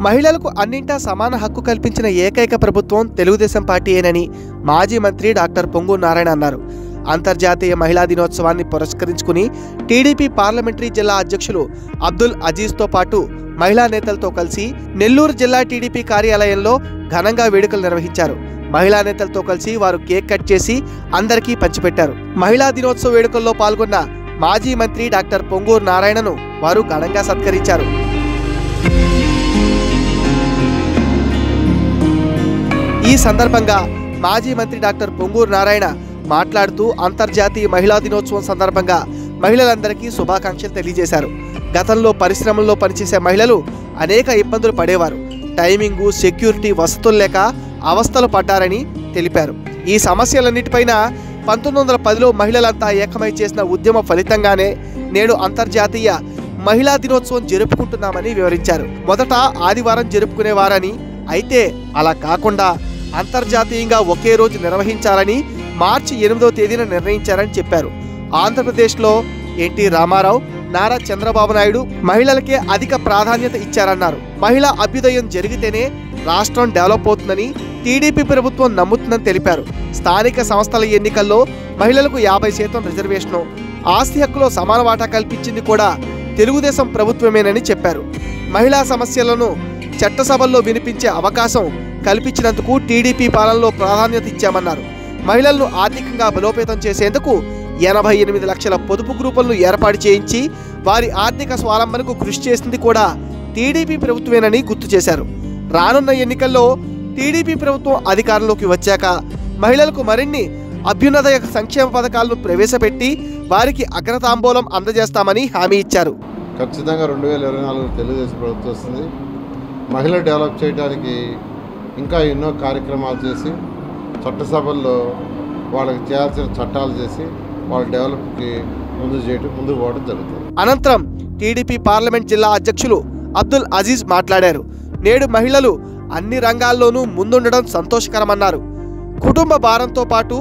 మహిళలకు అన్నింటా సమాన హక్కు కల్పించిన ఏకైక ప్రభుత్వం తెలుగుదేశం పార్టీయేనని మాజీ మంత్రి డాక్టర్ పొంగూరు నారాయణ అన్నారు. అంతర్జాతీయ మహిళా దినోత్సవాన్ని పురస్కరించుకుని టీడీపీ పార్లమెంటరీ జిల్లా అధ్యక్షులు అబ్దుల్ అజీజ్తో పాటు మహిళా నేతలతో కలిసి నెల్లూరు జిల్లా టీడీపీ కార్యాలయంలో ఘనంగా వేడుకలు నిర్వహించారు. మహిళా నేతలతో కలిసి వారు కేక్ కట్ చేసి అందరికీ పంచిపెట్టారు. మహిళా దినోత్సవ వేడుకల్లో పాల్గొన్న మాజీ మంత్రి డాక్టర్ పొంగూరు నారాయణను వారు ఘనంగా సత్కరించారు. ఈ సందర్భంగా మాజీ మంత్రి డాక్టర్ పొంగూరు నారాయణ మాట్లాడుతూ అంతర్జాతీయ మహిళా దినోత్సవం సందర్భంగా మహిళలందరికీ శుభాకాంక్షలు తెలియజేశారు. గతంలో పరిశ్రమల్లో పనిచేసే మహిళలు అనేక ఇబ్బందులు పడేవారు. టైమింగు, సెక్యూరిటీ వసతులు లేక అవస్థలు పడ్డారని తెలిపారు. ఈ సమస్యలన్నిటిపైన 1910లో మహిళలంతా ఏకమై చేసిన ఉద్యమ ఫలితంగానే నేడు అంతర్జాతీయ మహిళా దినోత్సవం జరుపుకుంటున్నామని వివరించారు. మొదట ఆదివారం జరుపుకునేవారని, అయితే అలా కాకుండా అంతర్జాతీయంగా ఒకే రోజు నిర్వహించాలని మార్చి 8వ తేదీన నిర్ణయించారని చెప్పారు. ఆంధ్రప్రదేశ్లో ఎన్టీ రామారావు, నారా చంద్రబాబు నాయుడు మహిళలకే అధిక ప్రాధాన్యత ఇచ్చారన్నారు. మహిళా అభ్యుదయం జరిగితేనే రాష్ట్రం డెవలప్ అవుతుందని టీడీపీ ప్రభుత్వం నమ్ముతుందని తెలిపారు. స్థానిక సంస్థల ఎన్నికల్లో మహిళలకు 50% రిజర్వేషను, ఆస్తి హక్కులో సమాన వాటా కల్పించింది కూడా తెలుగుదేశం ప్రభుత్వమేనని చెప్పారు. మహిళా సమస్యలను చట్టసభల్లో వినిపించే అవకాశం కల్పించినందుకు టీడీపీ పాలనలో ప్రాధాన్యత ఇచ్చామన్నారు. మహిళలను ఆర్థికంగా బలోపేతం చేసేందుకు 88 లక్షల పొదుపు గ్రూపులను ఏర్పాటు చేయించి వారి ఆర్థిక స్వావలంబనకు కృషి చేసింది కూడా టీడీపీ ప్రభుత్వమేనని గుర్తు చేశారు. రానున్న ఎన్నికల్లో టీడీపీ ప్రభుత్వం అధికారంలోకి వచ్చాక మహిళలకు మరిన్ని అభ్యున్నత సంక్షేమ పథకాలను ప్రవేశపెట్టి వారికి అగ్రతాంబూలం అందజేస్తామని హామీ ఇచ్చారు. ఖచ్చితంగా 2024 తెలుగుదేశం ప్రభుత్వం వస్తుంది. మహిళలు డెవలప్ చేయడానికి ఇంకా ఎన్నో కార్యక్రమాలు చేసి చట్టసభల్లో వాళ్ళకి చేయాల్సిన చట్టాలు చేసి వాళ్ళ డెవలప్కి ముందుకు పోవడం జరుగుతుంది. అనంతరం టీడీపీ పార్లమెంట్ జిల్లా అధ్యక్షులు అబ్దుల్ అజీజ్ మాట్లాడారు. నేడు మహిళలు అన్ని రంగాల్లోనూ ముందుండడం సంతోషకరమన్నారు. కుటుంబ భారంతో పాటు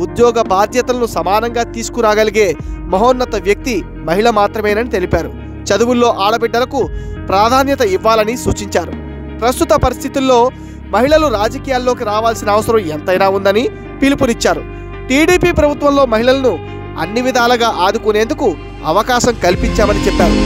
ఉద్యోగ బాధ్యతలను సమానంగా తీసుకురాగలిగే మహోన్నత వ్యక్తి మహిళ మాత్రమేనని తెలిపారు. చదువుల్లో ఆడబిడ్డలకు ప్రాధాన్యత ఇవ్వాలని సూచించారు. ప్రస్తుత పరిస్థితుల్లో మహిళలు రాజకీయాల్లోకి రావాల్సిన అవసరం ఎంతైనా ఉందని పిలుపునిచ్చారు. టీడీపీ ప్రభుత్వంలో మహిళలను అన్ని విధాలుగా ఆదుకునేందుకు అవకాశం కల్పించామని చెప్పారు.